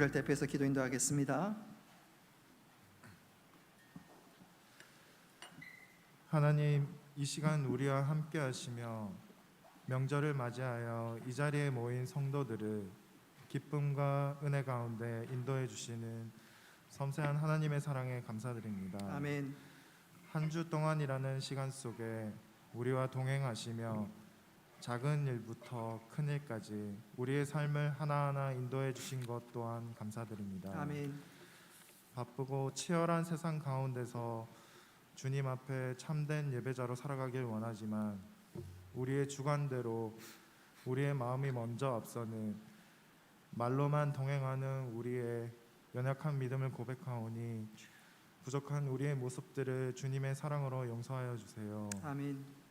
우리를 대표해서 기도 인도하겠습니다. 하나님, 이 시간 우리와 함께 하시며 명절을 맞이하여 이 자리에 모인 성도들을 기쁨과 은혜 가운데 인도해 주시는 섬세한 하나님의 사랑에 감사드립니다. 아멘. 한 주 동안이라는 시간 속에 우리와 동행하시며 작은 일부터 큰 일까지 우리의 삶을 하나하나 인도해 주신 것 또한 감사드립니다. 아멘. 바쁘고 치열한 세상 가운데서 주님 앞에 참된 예배자로 살아가길 원하지만 우리의 주관대로 우리의 마음이 먼저 앞서는 말로만 동행하는 우리의 연약한 믿음을 고백하오니 부족한 우리의 모습들을 주님의 사랑으로 용서하여 주세요. 아멘.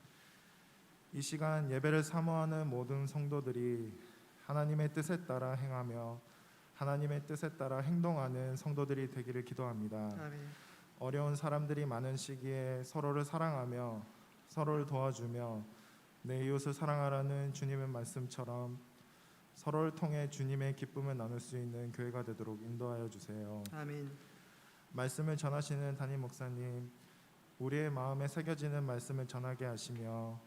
이 시간 예배를 사모하는 모든 성도들이 하나님의 뜻에 따라 행하며 하나님의 뜻에 따라 행동하는 성도들이 되기를 기도합니다. 아멘. 어려운 사람들이 많은 시기에 서로를 사랑하며 서로를 도와주며 내 이웃을 사랑하라는 주님의 말씀처럼 서로를 통해 주님의 기쁨을 나눌 수 있는 교회가 되도록 인도하여 주세요. 아멘. 말씀을 전하시는 담임 목사님, 우리의 마음에 새겨지는 말씀을 전하게 하시며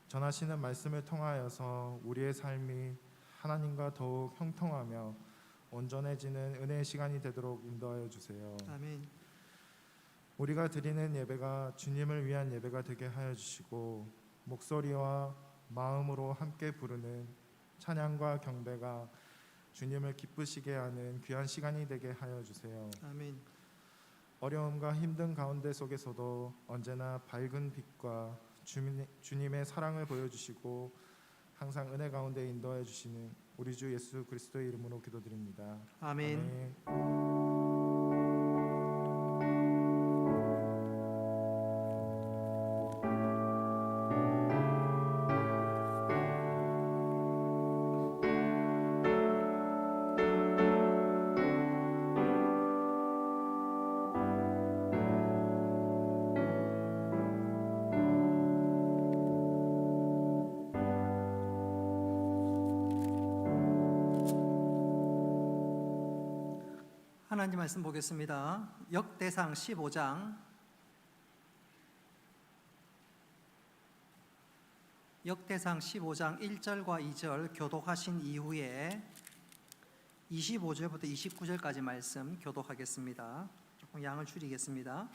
전하시는 말씀을 통하여서 우리의 삶이 하나님과 더욱 형통하며 온전해지는 은혜의 시간이 되도록 인도하여 주세요. 아멘. 우리가 드리는 예배가 주님을 위한 예배가 되게 하여 주시고 목소리와 마음으로 함께 부르는 찬양과 경배가 주님을 기쁘시게 하는 귀한 시간이 되게 하여 주세요. 아멘. 어려움과 힘든 가운데 속에서도 언제나 밝은 빛과 주님의 사랑을 보여주시고 항상 은혜 가운데 인도해 주시는 우리 주 예수 그리스도의 이름으로 기도드립니다. 아멘. 아멘. 하나님 말씀 보겠습니다. 역대상 15장 역대상 15장 1절과 2절 교독하신 이후에 25절부터 29절까지 말씀 교독하겠습니다. 조금 양을 줄이겠습니다.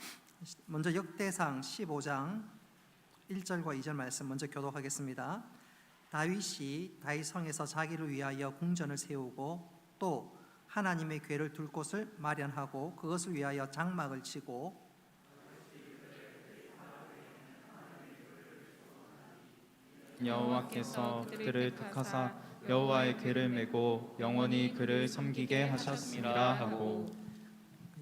먼저 역대상 15장 1절과 2절 말씀 먼저 교독하겠습니다. 다윗이 다윗성에서 자기를 위하여 궁전을 세우고 또 하나님의 궤를 둘 곳을 마련하고 그것을 위하여 장막을 치고 여호와께서 그를 택하사 여호와의 궤를 메고 영원히 그를 섬기게 하셨습니다 하고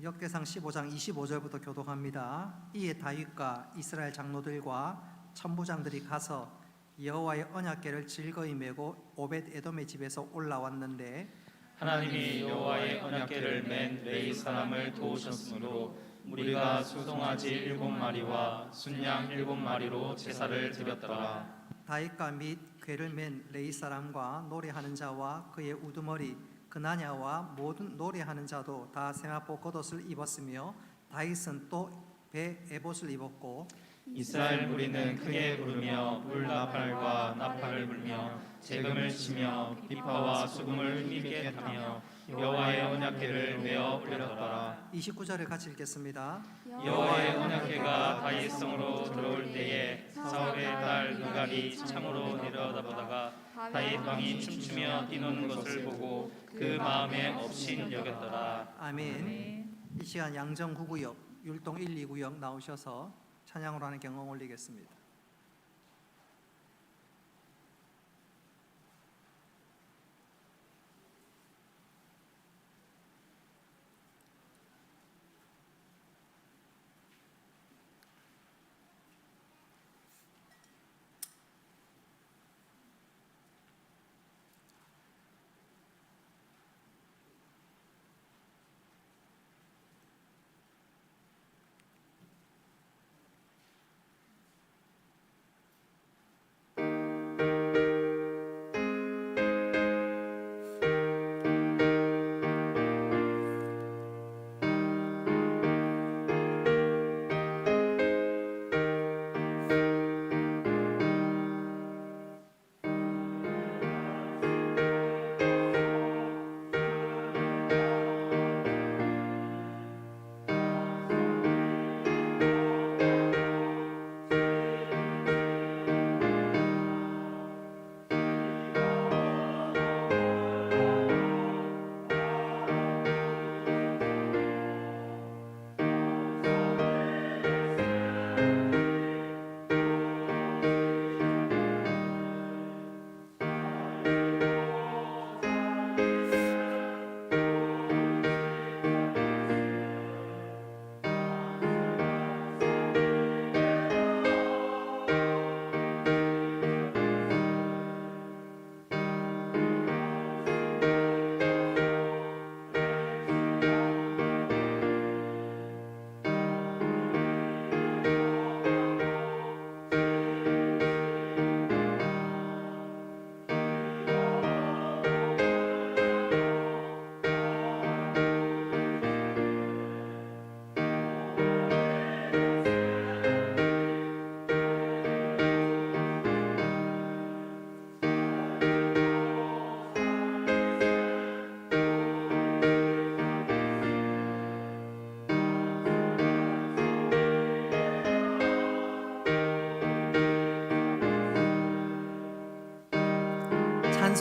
역대상 15장 25절부터 교독합니다. 이에 다윗과 이스라엘 장로들과 천부장들이 가서 여호와의 언약궤를 즐거이 메고 오벳 에돔의 집에서 올라왔는데 하나님이 여호와의 언약궤를 맨 레위 사람을 도우셨으므로 우리가 수송아지 7마리와 순양 7마리로 제사를 드렸더라. 다윗과 및 궤를 맨 레위 사람과 노래하는 자와 그의 우두머리 그나냐와 모든 노래하는 자도 다 세마포 겉옷을 입었으며 다윗은 또 배 에봇을 입었고 이스라엘 무리는 크게 부르며 물나팔과 나팔을 불며 재금을 치며 비파와 수금을 힘있게 하며 여호와의 언약궤를 메어 올렸더라. 29절을 같이 읽겠습니다. 여호와의 언약궤가 다윗성으로 들어올 때에 사울의 딸 미갈이 창으로 내려다보다가 다윗 왕이 춤추며 뛰노는 것을 보고 그 마음에 업신 여겼더라. 아멘. 이 시간 양정 9구역 율동 1, 2구역 나오셔서 찬양으로 하는 경험 올리겠습니다.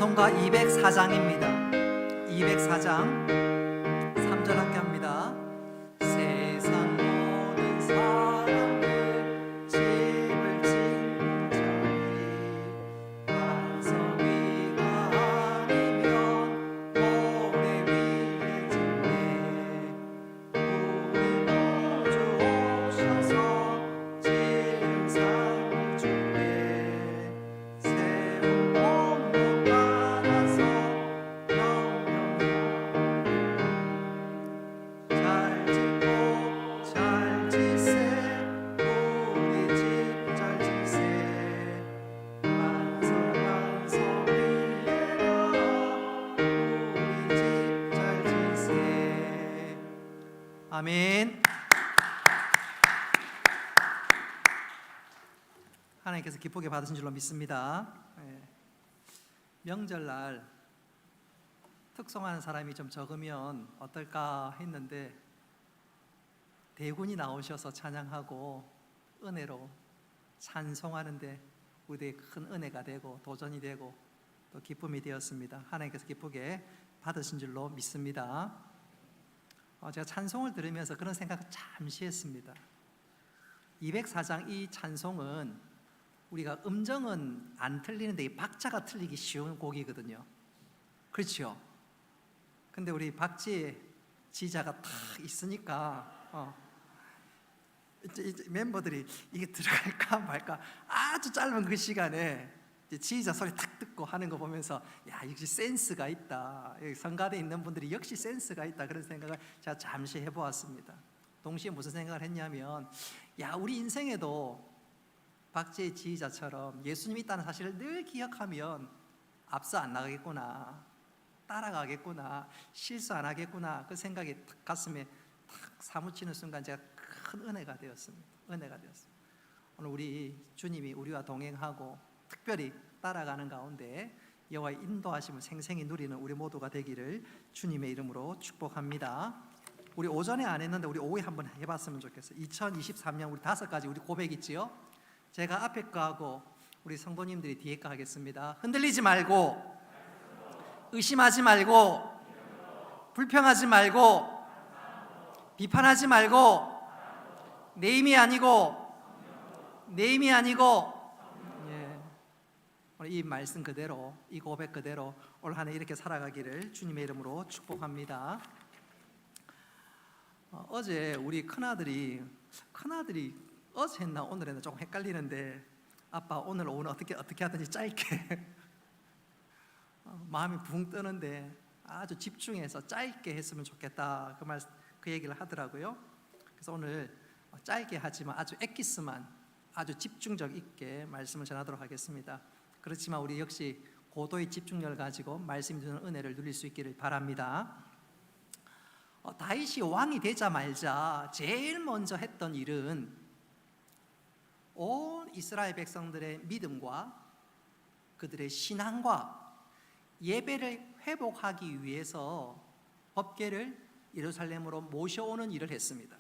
찬송가 204장입니다. 204장 3절 함께 합니다. 세상 모든 사람들 집을 짓는 자리 반석 위가 아니면 모래 위에 짓네 우리 모두 오셔서 지은 상을 줄게 세운 온도 따라서 영영영 잘 짓고 잘 지세 우리 집 잘 지세 반석 반석 위에라 우리 집 잘 지세. 아멘. 하나님께서 기쁘게 받으신 줄로 믿습니다. 예. 명절날 특송하는 사람이 좀 적으면 어떨까 했는데 대군이 나오셔서 찬양하고 은혜로 찬송하는데 우리에게 큰 은혜가 되고 도전이 되고 또 기쁨이 되었습니다. 하나님께서 기쁘게 받으신 줄로 믿습니다. 제가 찬송을 들으면서 그런 생각을 잠시 했습니다. 204장 이 찬송은 우리가 음정은 안 틀리는데 이 박자가 틀리기 쉬운 곡이거든요. 그렇죠? 근데 우리 박지의 지자가 다 있으니까 이제 멤버들이 이게 들어갈까 말까 아주 짧은 그 시간에 이제 지휘자 소리 탁 듣고 하는 거 보면서 야 역시 센스가 있다. 여기 성가대에 있는 분들이 역시 센스가 있다. 그런 생각을 제가 잠시 해보았습니다. 동시에 무슨 생각을 했냐면 야 우리 인생에도 박지의 지휘자처럼 예수님이 있다는 사실을 늘 기억하면 앞서 안 나가겠구나, 따라가겠구나, 실수 안 하겠구나 그 생각이 탁 가슴에 탁 사무치는 순간 제가 큰 은혜가 되었습니다. 은혜가 되었습니다. 오늘 우리 주님이 우리와 동행하고 특별히 따라가는 가운데 여호와의 인도하심을 생생히 누리는 우리 모두가 되기를 주님의 이름으로 축복합니다. 우리 오전에 안 했는데 우리 오후에 한번 해봤으면 좋겠어요. 2023년 우리 5가지 우리 고백 있지요? 제가 앞에 거 하고 우리 성도님들이 뒤에 거 하겠습니다. 흔들리지 말고 의심하지 말고 불평하지 말고 비판하지 말고 내 힘이 아니고 오늘 이 말씀 그대로 이 고백 그대로 올 한 해 이렇게 살아가기를 주님의 이름으로 축복합니다. 어제 우리 큰아들이 어제 했나 오늘 했나 조금 헷갈리는데 아빠 오늘 오늘 어떻게 하든지 짧게 마음이 붕 뜨는데 아주 집중해서 짧게 했으면 좋겠다 그 얘기를 하더라고요. 그래서 오늘 짧게 하지만 아주 엑기스만 아주 집중력 있게 말씀을 전하도록 하겠습니다. 그렇지만 우리 역시 고도의 집중력을 가지고 말씀이 주는 은혜를 누릴 수 있기를 바랍니다. 다윗이 왕이 되자 말자 제일 먼저 했던 일은 온 이스라엘 백성들의 믿음과 그들의 신앙과 예배를 회복하기 위해서 법궤를 예루살렘으로 모셔오는 일을 했습니다.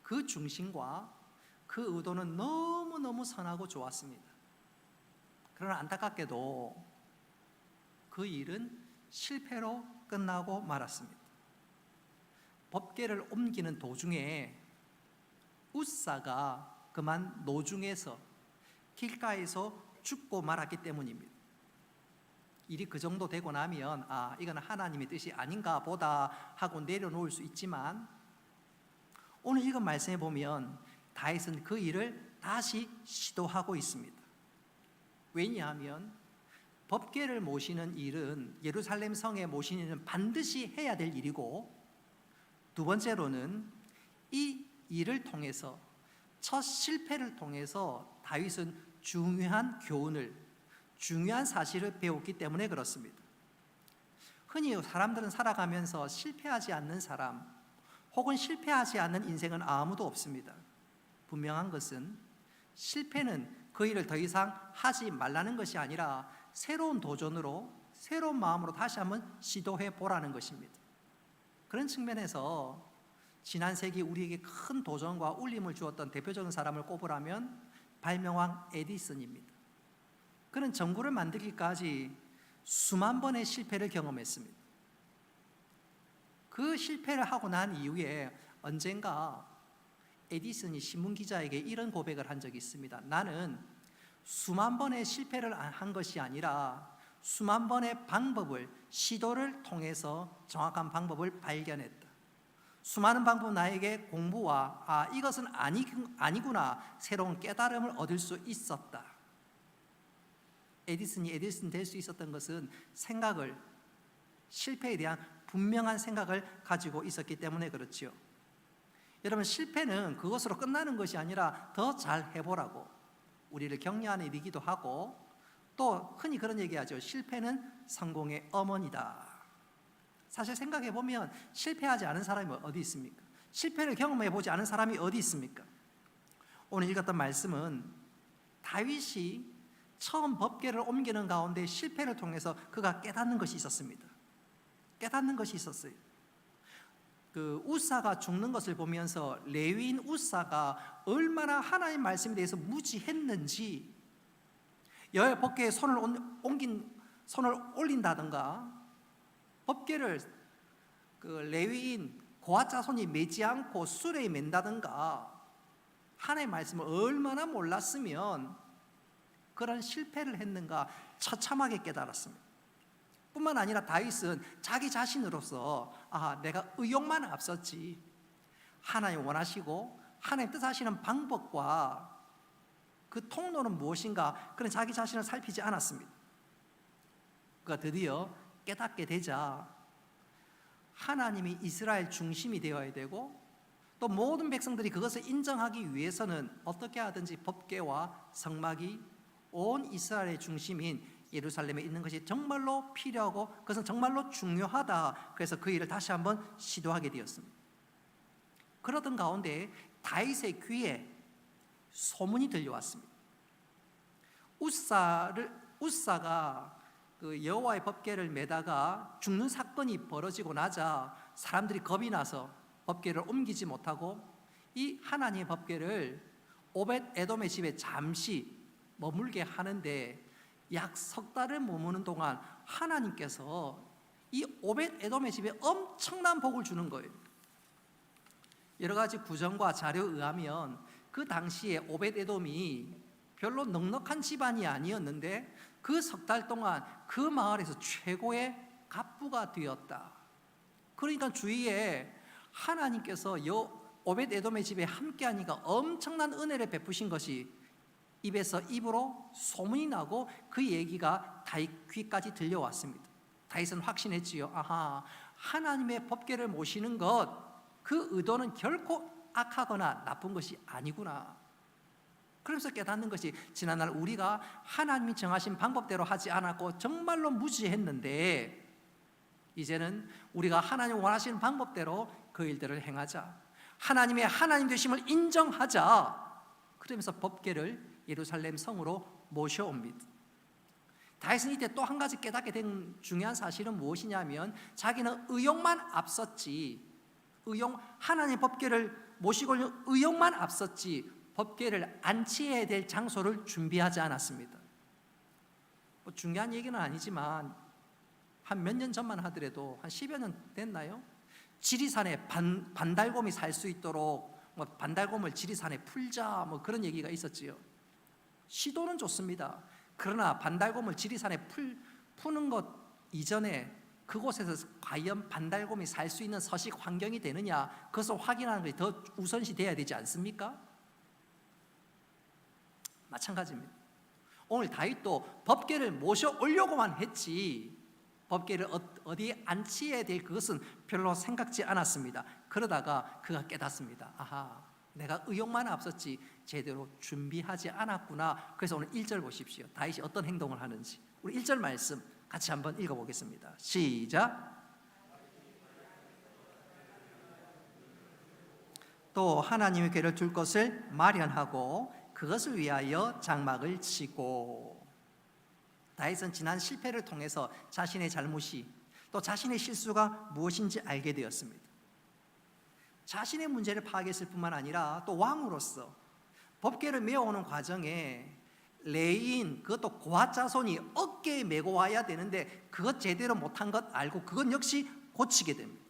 그 중심과 그 의도는 너무너무 선하고 좋았습니다. 그러나 안타깝게도 그 일은 실패로 끝나고 말았습니다. 법궤를 옮기는 도중에 웃사가 그만 노중에서 길가에서 죽고 말았기 때문입니다. 일이 그 정도 되고 나면 이건 하나님의 뜻이 아닌가 보다 하고 내려놓을 수 있지만 오늘 읽은 말씀에 보면 다윗은 그 일을 다시 시도하고 있습니다. 왜냐하면 법궤를 모시는 일은 예루살렘 성에 모시는 일은 반드시 해야 될 일이고 두 번째로는 이 일을 통해서 첫 실패를 통해서 다윗은 중요한 교훈을 중요한 사실을 배웠기 때문에 그렇습니다. 흔히 사람들은 살아가면서 실패하지 않는 사람 혹은 실패하지 않는 인생은 아무도 없습니다. 분명한 것은 실패는 그 일을 더 이상 하지 말라는 것이 아니라 새로운 도전으로 새로운 마음으로 다시 한번 시도해 보라는 것입니다. 그런 측면에서 지난 세기 우리에게 큰 도전과 울림을 주었던 대표적인 사람을 꼽으라면 발명왕 에디슨입니다. 그는 정부를 만들기까지 수만 번의 실패를 경험했습니다. 그 실패를 하고 난 이후에 언젠가 에디슨이 신문기자에게 이런 고백을 한 적이 있습니다. 나는 수만 번의 실패를 한 것이 아니라 수만 번의 방법을, 시도를 통해서 정확한 방법을 발견했다. 수많은 방법 나에게 공부와 이것은 아니구나 새로운 깨달음을 얻을 수 있었다. 에디슨이 에디슨 될 수 있었던 것은 생각을, 실패에 대한 분명한 생각을 가지고 있었기 때문에 그렇지요. 여러분, 실패는 그것으로 끝나는 것이 아니라 더 잘 해보라고 우리를 격려하는 일이기도 하고, 또 흔히 그런 얘기하죠. 실패는 성공의 어머니다. 사실 생각해보면 실패하지 않은 사람이 어디 있습니까? 실패를 경험해보지 않은 사람이 어디 있습니까? 오늘 읽었던 말씀은 다윗이 처음 법궤를 옮기는 가운데 실패를 통해서 그가 깨닫는 것이 있었습니다. 깨닫는 것이 있었어요. 그 우사가 죽는 것을 보면서 레위인 우사가 얼마나 하나님 말씀에 대해서 무지했는지, 여호와의 법궤에 손을 올린다든가, 법궤를 그 레위인 고앗 자손이 매지 않고 수레에 맨다든가, 하나님의 말씀을 얼마나 몰랐으면 그런 실패를 했는가 처참하게 깨달았습니다. 뿐만 아니라 다윗은 자기 자신으로서 내가 의욕만 앞섰지 하나님 원하시고 하나님 뜻하시는 방법과 그 통로는 무엇인가, 그런 자기 자신을 살피지 않았습니다. 그가 드디어 깨닫게 되자 하나님이 이스라엘 중심이 되어야 되고, 또 모든 백성들이 그것을 인정하기 위해서는 어떻게 하든지 법궤와 성막이 온 이스라엘의 중심인 예루살렘에 있는 것이 정말로 필요하고 그것은 정말로 중요하다. 그래서 그 일을 다시 한번 시도하게 되었습니다. 그러던 가운데 다윗의 귀에 소문이 들려왔습니다. 우사가 그 여호와의 법궤를 메다가 죽는 사건이 벌어지고 나자 사람들이 겁이 나서 법궤를 옮기지 못하고 이 하나님의 법궤를 오벳 에돔의 집에 잠시 머물게 하는데, 약 석 달을 머무는 동안 하나님께서 이 오벳 에돔의 집에 엄청난 복을 주는 거예요. 여러 가지 구정과 자료에 의하면 그 당시에 오벳 에돔이 별로 넉넉한 집안이 아니었는데 그 석 달 동안 그 마을에서 최고의 갑부가 되었다. 그러니까 주위에 하나님께서 오벳 에돔의 집에 함께하니까 엄청난 은혜를 베푸신 것이 입에서 입으로 소문이 나고 그 얘기가 다윗 귀까지 들려왔습니다. 다윗은 확신했지요. 하나님의 법궤를 모시는 것, 그 의도는 결코 악하거나 나쁜 것이 아니구나. 그러면서 깨닫는 것이, 지난날 우리가 하나님이 정하신 방법대로 하지 않았고 정말로 무지했는데, 이제는 우리가 하나님 원하시는 방법대로 그 일들을 행하자, 하나님의 하나님 되심을 인정하자. 그러면서 법궤를 예루살렘 성으로 모셔옵니다. 다윗은 이때 또 한 가지 깨닫게 된 중요한 사실은 무엇이냐면, 자기는 의욕만 앞섰지, 하나님의 법궤를 모시고 있는 의욕만 앞섰지 법궤를 안치해야 될 장소를 준비하지 않았습니다. 중요한 얘기는 아니지만 한 몇 년 전만 하더라도 한 10여 년 됐나요? 지리산에 반달곰이 살 수 있도록 반달곰을 지리산에 풀자, 그런 얘기가 있었지요. 시도는 좋습니다. 그러나 반달곰을 지리산에 푸는 것 이전에 그곳에서 과연 반달곰이 살 수 있는 서식 환경이 되느냐, 그것을 확인하는 것이 더 우선시 돼야 되지 않습니까? 마찬가지입니다. 오늘 다윗도 법궤를 모셔 오려고만 했지 법궤를 어디에 안치해야 될 그것은 별로 생각지 않았습니다. 그러다가 그가 깨닫습니다. 내가 의욕만 앞섰지 제대로 준비하지 않았구나. 그래서 오늘 1절 보십시오. 다윗이 어떤 행동을 하는지. 우리 1절 말씀 같이 한번 읽어보겠습니다. 시작. 또 하나님의 궤를 둘 것을 마련하고 그것을 위하여 장막을 치고. 다윗은 지난 실패를 통해서 자신의 잘못이, 또 자신의 실수가 무엇인지 알게 되었습니다. 자신의 문제를 파악했을 뿐만 아니라 또 왕으로서 법궤를 메어오는 과정에 레위인 그것도 고핫 자손이 어깨에 메고 와야 되는데 그것 제대로 못한 것 알고 그건 역시 고치게 됩니다.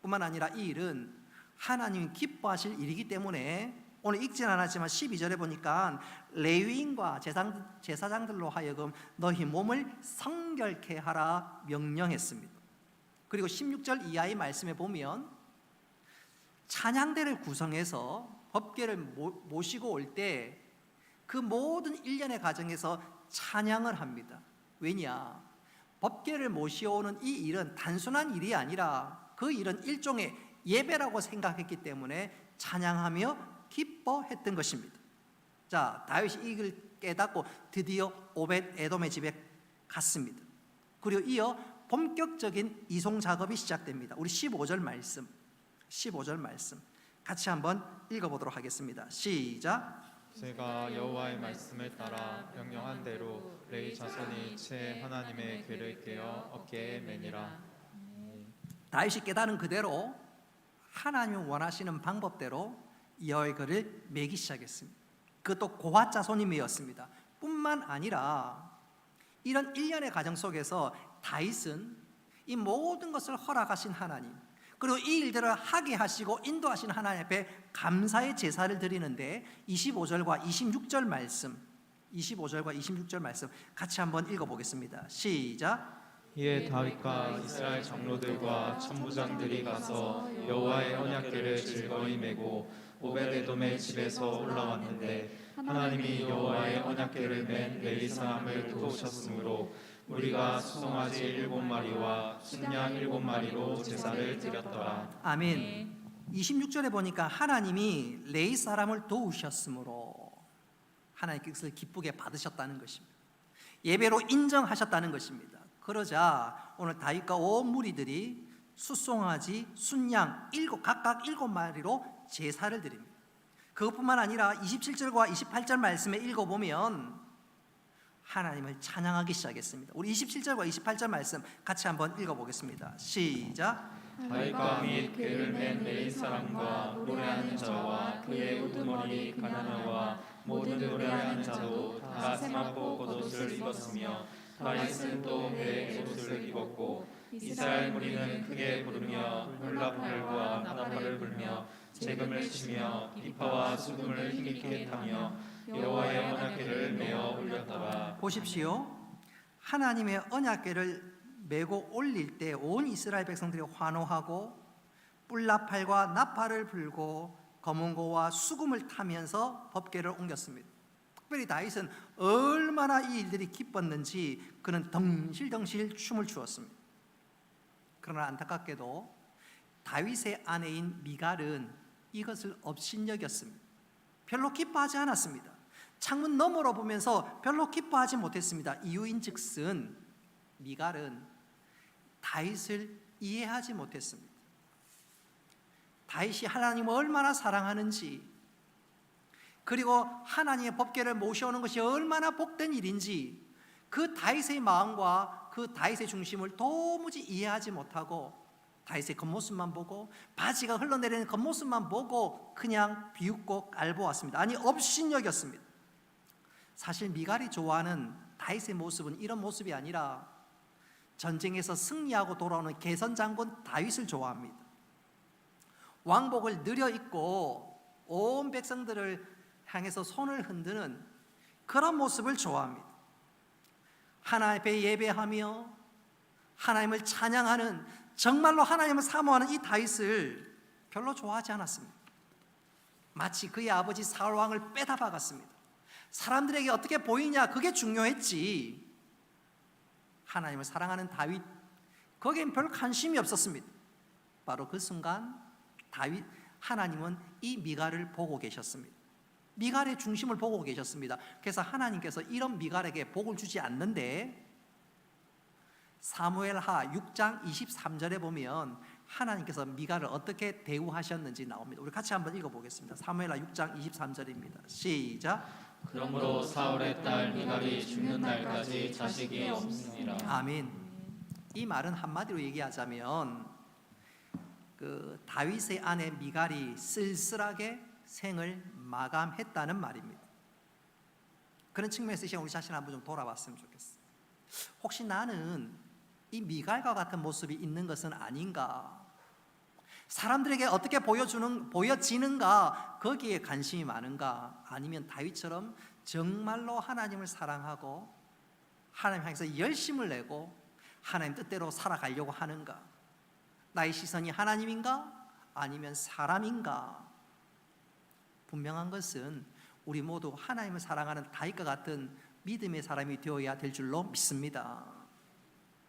뿐만 아니라 이 일은 하나님이 기뻐하실 일이기 때문에 오늘 읽진 않았지만 12절에 보니까 레위인과 제사장들로 하여금 너희 몸을 성결케 하라 명령했습니다. 그리고 16절 이하의 말씀에 보면 찬양대를 구성해서 법궤를 모시고 올 때 그 모든 일련의 과정에서 찬양을 합니다. 왜냐? 법궤를 모시오는 이 일은 단순한 일이 아니라 그 일은 일종의 예배라고 생각했기 때문에 찬양하며 기뻐했던 것입니다. 자, 다윗이 이걸 깨닫고 드디어 오벳 에돔의 집에 갔습니다. 그리고 이어 본격적인 이송 작업이 시작됩니다. 우리 15절 말씀 같이 한번 읽어보도록 하겠습니다. 시작. 제가 여호와의 말씀을 따라 명령한 대로 레위 자손이 제 하나님의 궤를 깨어 어깨에 매니라. 다윗이 깨달은 그대로 하나님이 원하시는 방법대로 여호와의 궤를 매기 시작했습니다. 그것도 고핫 자손이 메었습니다. 뿐만 아니라 이런 일련의 과정 속에서 다윗은 이 모든 것을 허락하신 하나님, 그리고 이 일들을 하게 하시고 인도하신 하나님 앞에 감사의 제사를 드리는데 25절과 26절 말씀 같이 한번 읽어보겠습니다. 시작. 이에 다윗과 이스라엘 장로들과 천부장들이 가서 여호와의 언약궤를 즐거이 메고 오벳에돔의 집에서 올라왔는데 하나님이 여호와의 언약궤를 맨 레위 사람을 도우셨으므로 우리가 수송아지 7마리와 순양 7마리로 제사를 드렸더라. 아멘. 26절에 보니까 하나님이 레위 사람을 도우셨으므로 하나님께서 기쁘게 받으셨다는 것입니다. 예배로 인정하셨다는 것입니다. 그러자 오늘 다윗과 온 무리들이 숫송아지, 순양 각각 7마리로 제사를 드립니다. 그것뿐만 아니라 27절과 28절 말씀에 읽어보면 하나님을 찬양하기 시작했습니다. 우리 27절과 28절 말씀 같이 한번 읽어보겠습니다. 시작. 다윗과 및 궤를 맨 레위 사람과 노래하는 자와 그의 우두머리 가나나와 모든 노래하는 자도 다 세마포 겉옷을 입었으며 다윗은 또 배에 옷을 입었고 이스라엘 무리는 크게 부르며 훌라팔과 나팔을 불며 재금을 치며 비파와 수금을 힘있게 타며 여호와의 언약궤를 메어 올렸더라. 보십시오. 하나님의 언약궤를 메고 올릴 때 온 이스라엘 백성들이 환호하고 뿔나팔과 나팔을 불고 검은고와 수금을 타면서 법궤를 옮겼습니다. 특별히 다윗은 얼마나 이 일들이 기뻤는지 그는 덩실덩실 춤을 추었습니다. 그러나 안타깝게도 다윗의 아내인 미갈은 이것을 업신여겼습니다. 별로 기뻐하지 않았습니다. 창문 너머로 보면서 별로 기뻐하지 못했습니다. 이유인즉슨 미갈은 다윗을 이해하지 못했습니다. 다윗이 하나님을 얼마나 사랑하는지, 그리고 하나님의 법궤를 모셔오는 것이 얼마나 복된 일인지 그 다윗의 마음과 그 다윗의 중심을 도무지 이해하지 못하고 다윗의 겉모습만 보고 바지가 흘러내리는 겉모습만 보고 그냥 비웃고 깔보았습니다. 아니, 업신여겼습니다. 사실 미갈이 좋아하는 다윗의 모습은 이런 모습이 아니라 전쟁에서 승리하고 돌아오는 개선 장군 다윗을 좋아합니다. 왕복을 느려 입고 온 백성들을 향해서 손을 흔드는 그런 모습을 좋아합니다. 하나님 앞에 예배하며 하나님을 찬양하는, 정말로 하나님을 사모하는 이 다윗을 별로 좋아하지 않았습니다. 마치 그의 아버지 사울 왕을 빼다 박았습니다. 사람들에게 어떻게 보이냐, 그게 중요했지 하나님을 사랑하는 다윗, 거기엔 별 관심이 없었습니다. 바로 그 순간 하나님은 이 미갈을 보고 계셨습니다. 미갈의 중심을 보고 계셨습니다. 그래서 하나님께서 이런 미갈에게 복을 주지 않는데 사무엘하 6장 23절에 보면 하나님께서 미갈을 어떻게 대우하셨는지 나옵니다. 우리 같이 한번 읽어보겠습니다. 사무엘하 6장 23절입니다. 시작. 그러므로 사울의 딸 미갈이 죽는 날까지 자식이 없으니라. 아멘. 이 말은 한마디로 얘기하자면 그 다윗의 아내 미갈이 쓸쓸하게 생을 마감했다는 말입니다. 그런 측면에서 이 시간 우리 자신을 한번 좀 돌아봤으면 좋겠어요. 혹시 나는 이 미갈과 같은 모습이 있는 것은 아닌가? 사람들에게 어떻게 보여지는가? 거기에 관심이 많은가? 아니면 다윗처럼 정말로 하나님을 사랑하고 하나님 향해서 열심을 내고 하나님 뜻대로 살아가려고 하는가? 나의 시선이 하나님인가? 아니면 사람인가? 분명한 것은 우리 모두 하나님을 사랑하는 다윗과 같은 믿음의 사람이 되어야 될 줄로 믿습니다.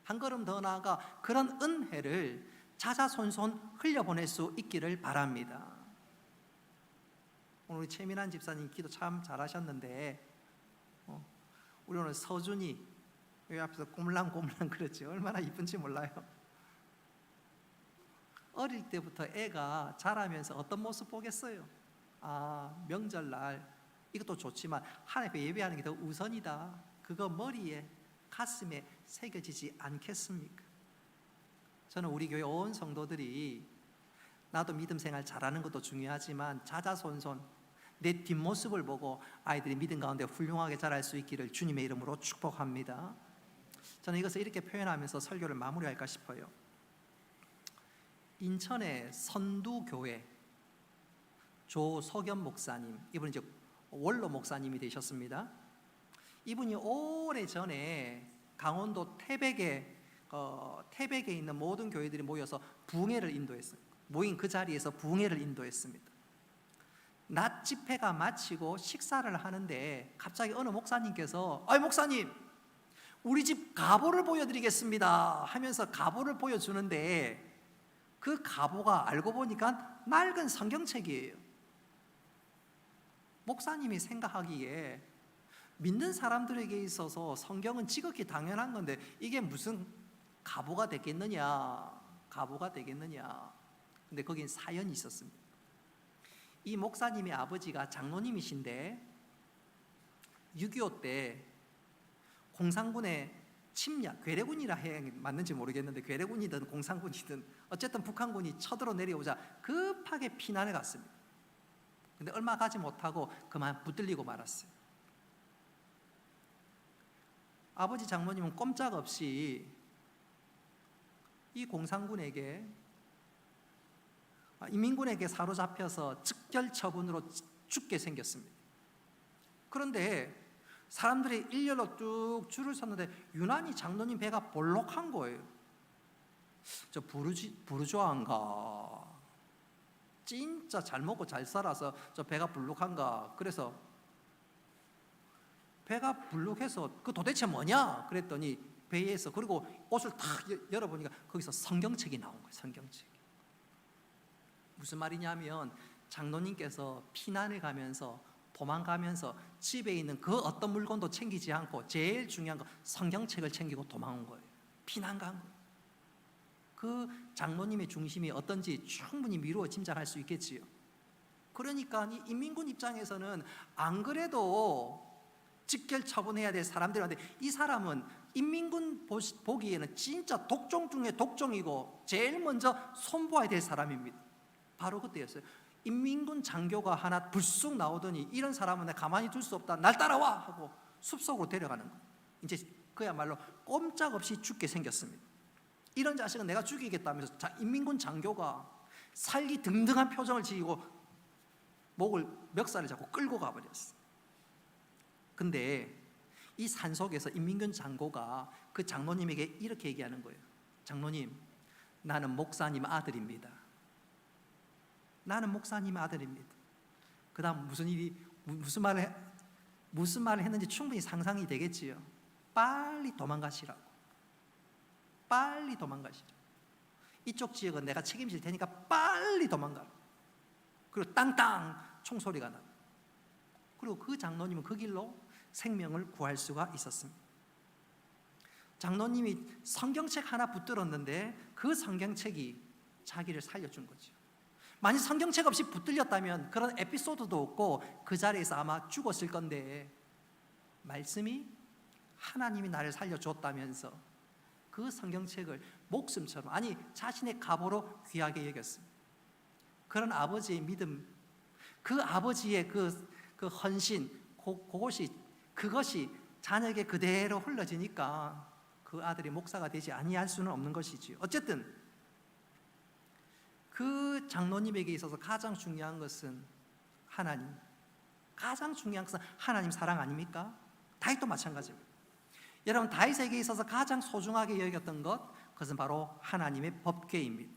한 걸음 더 나아가 그런 은혜를 자자손손 흘려보낼 수 있기를 바랍니다. 오늘 최민환 집사님 기도 참 잘하셨는데 우리 오늘 서준이 여기 앞에서 꼬물랑꼬물랑 그랬죠. 얼마나 이쁜지 몰라요. 어릴 때부터 애가 자라면서 어떤 모습 보겠어요? 명절날 이것도 좋지만 하나님 앞에 예배하는 게 더 우선이다. 그거 머리에 가슴에 새겨지지 않겠습니까? 저는 우리 교회 온 성도들이 나도 믿음 생활 잘하는 것도 중요하지만 자자손손 내 뒷모습을 보고 아이들이 믿음 가운데 훌륭하게 자랄 수 있기를 주님의 이름으로 축복합니다. 저는 이것을 이렇게 표현하면서 설교를 마무리할까 싶어요. 인천의 선두교회 조석연 목사님, 이분은 이제 원로 목사님이 되셨습니다. 이분이 오래전에 강원도 태백에 있는 모든 교회들이 모여서 부흥회를 인도했어요. 모인 그 자리에서 부흥회를 인도했습니다. 낮 집회가 마치고 식사를 하는데 갑자기 어느 목사님께서 목사님 우리 집 가보를 보여드리겠습니다 하면서 가보를 보여주는데 그 가보가 알고 보니까 낡은 성경책이에요. 목사님이 생각하기에 믿는 사람들에게 있어서 성경은 지극히 당연한 건데 이게 무슨 가보가 되겠느냐. 근데 거긴 사연이 있었습니다. 이 목사님의 아버지가 장로님이신데 6.25 때 공산군의 침략, 괴뢰군이라 해야 맞는지 모르겠는데 괴뢰군이든 공산군이든 어쨌든 북한군이 쳐들어 내려오자 급하게 피난을 갔습니다. 근데 얼마 가지 못하고 그만 붙들리고 말았어요. 아버지 장모님은 꼼짝없이 이 공산군에게 인민군에게 사로잡혀서 즉결 처분으로 죽게 생겼습니다. 그런데 사람들이 일렬로 쭉 줄을 섰는데 유난히 장로님 배가 볼록한 거예요. 저 부르주아인가? 진짜 잘 먹고 잘 살아서 저 배가 불룩한가? 그래서 배가 불룩해서 그 도대체 뭐냐? 그랬더니 배에서 그리고 옷을 탁 열어보니까 거기서 성경책이 나온 거예요. 성경책. 무슨 말이냐면 장로님께서 피난을 가면서 도망가면서 집에 있는 그 어떤 물건도 챙기지 않고 제일 중요한 거 성경책을 챙기고 도망온 거예요. 피난 간 거예요. 그 장로님의 중심이 어떤지 충분히 미루어 짐작할 수 있겠지요. 그러니까 이 인민군 입장에서는 안 그래도 직결 처분해야 될 사람들한테 이 사람은 인민군 보기에는 진짜 독종 중에 독종이고 제일 먼저 손보아야 될 사람입니다. 바로 그때였어요. 인민군 장교가 하나 불쑥 나오더니 이런 사람은 내가 가만히 둘 수 없다. 날 따라와 하고 숲속으로 데려가는 거예요. 이제 그야말로 꼼짝없이 죽게 생겼습니다. 이런 자식은 내가 죽이겠다면서 인민군 장교가 살기 등등한 표정을 지이고 목을 멱살을 잡고 끌고 가버렸어요. 근데 이 산속에서 인민군 장교가 그 장로님에게 이렇게 얘기하는 거예요. 장로님, 나는 목사님 아들입니다. 나는 목사님 아들입니다. 그 다음 무슨 말을 했는지 충분히 상상이 되겠지요. 빨리 도망가시라고. 빨리 도망가시라. 이쪽 지역은 내가 책임질 테니까 빨리 도망가라. 그리고 땅땅 총소리가 나고. 그리고 그 장로님은 그 길로 생명을 구할 수가 있었습니다. 장로님이 성경책 하나 붙들었는데 그 성경책이 자기를 살려준 거죠. 만약 성경책 없이 붙들렸다면 그런 에피소드도 없고 그 자리에서 아마 죽었을 건데 말씀이 하나님이 나를 살려줬다면서 그 성경책을 목숨처럼 아니 자신의 갑오로 귀하게 여겼습니다. 그런 아버지의 믿음, 그 아버지의 그 헌신, 그것이 그것이 자녀에게 그대로 흘러지니까 그 아들이 목사가 되지 아니할 수는 없는 것이지요. 어쨌든 그 장로님에게 있어서 가장 중요한 것은 하나님, 가장 중요한 것은 하나님 사랑 아닙니까? 다윗도 마찬가지입니다. 여러분, 다윗에게 있어서 가장 소중하게 여겼던 것, 그것은 바로 하나님의 법궤입니다.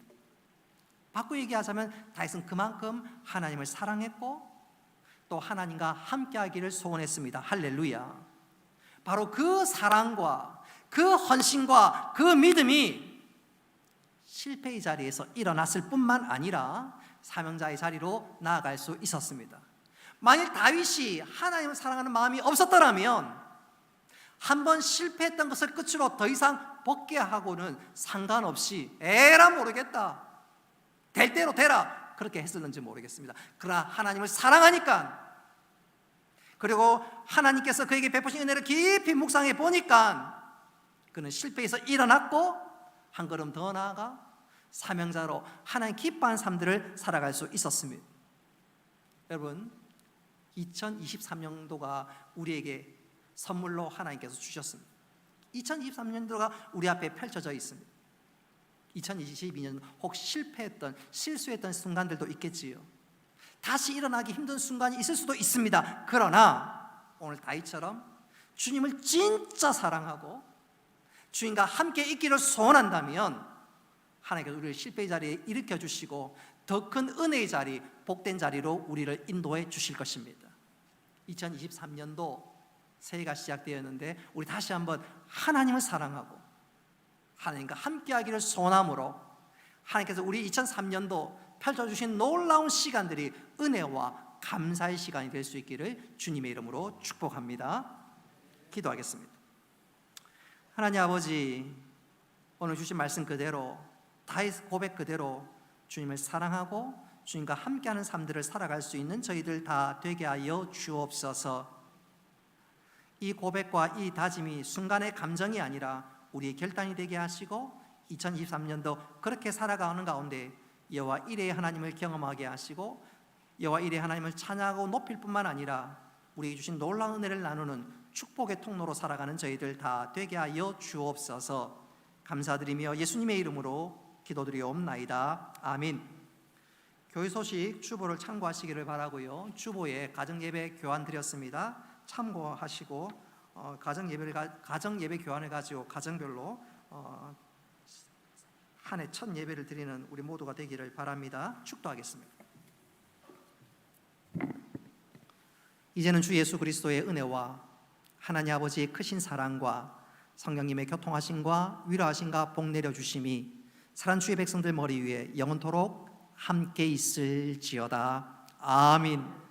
바꾸어 얘기하자면 다윗은 그만큼 하나님을 사랑했고 또 하나님과 함께하기를 소원했습니다. 할렐루야. 바로 그 사랑과 그 헌신과 그 믿음이 실패의 자리에서 일어났을 뿐만 아니라 사명자의 자리로 나아갈 수 있었습니다. 만일 다윗이 하나님을 사랑하는 마음이 없었더라면 한 번 실패했던 것을 끝으로 더 이상 복귀하고는 상관없이 에라 모르겠다, 될 대로 되라, 그렇게 했었는지 모르겠습니다. 그러나 하나님을 사랑하니까, 그리고 하나님께서 그에게 베푸신 은혜를 깊이 묵상해 보니까 그는 실패에서 일어났고 한 걸음 더 나아가 사명자로 하나님 기뻐하는 삶들을 살아갈 수 있었습니다. 여러분, 2023년도가 우리에게 선물로 하나님께서 주셨습니다. 2023년도가 우리 앞에 펼쳐져 있습니다. 2022년 혹시 실패했던, 실수했던 순간들도 있겠지요. 다시 일어나기 힘든 순간이 있을 수도 있습니다. 그러나 오늘 다윗처럼 주님을 진짜 사랑하고 주님과 함께 있기를 소원한다면 하나님께서 우리를 실패의 자리에 일으켜 주시고 더 큰 은혜의 자리, 복된 자리로 우리를 인도해 주실 것입니다. 2023년도 새해가 시작되었는데 우리 다시 한번 하나님을 사랑하고 하나님과 함께하기를 소원함으로 하나님께서 우리 2003년도 펼쳐주신 놀라운 시간들이 은혜와 감사의 시간이 될 수 있기를 주님의 이름으로 축복합니다. 기도하겠습니다. 하나님 아버지, 오늘 주신 말씀 그대로, 다윗 고백 그대로 주님을 사랑하고 주님과 함께하는 삶들을 살아갈 수 있는 저희들 다 되게 하여 주옵소서. 이 고백과 이 다짐이 순간의 감정이 아니라 우리의 결단이 되게 하시고 2023년도 그렇게 살아가는 가운데 여호와 이레의 하나님을 경험하게 하시고 여호와 이레의 하나님을 찬양하고 높일 뿐만 아니라 우리에게 주신 놀라운 은혜를 나누는 축복의 통로로 살아가는 저희들 다 되게 하여 주옵소서. 감사드리며 예수님의 이름으로 기도드리옵나이다. 아멘. 교회 소식 주보를 참고하시기를 바라고요. 주보에 가정예배 교환 드렸습니다. 참고하시고 가정예배 교환을 가지고 가정별로 한 해 첫 예배를 드리는 우리 모두가 되기를 바랍니다. 축도하겠습니다. 이제는 주 예수 그리스도의 은혜와 하나님 아버지의 크신 사랑과 성령님의 교통하심과 위로하심과 복 내려주심이 사랑 주의 백성들 머리 위에 영원토록 함께 있을지어다. 아멘.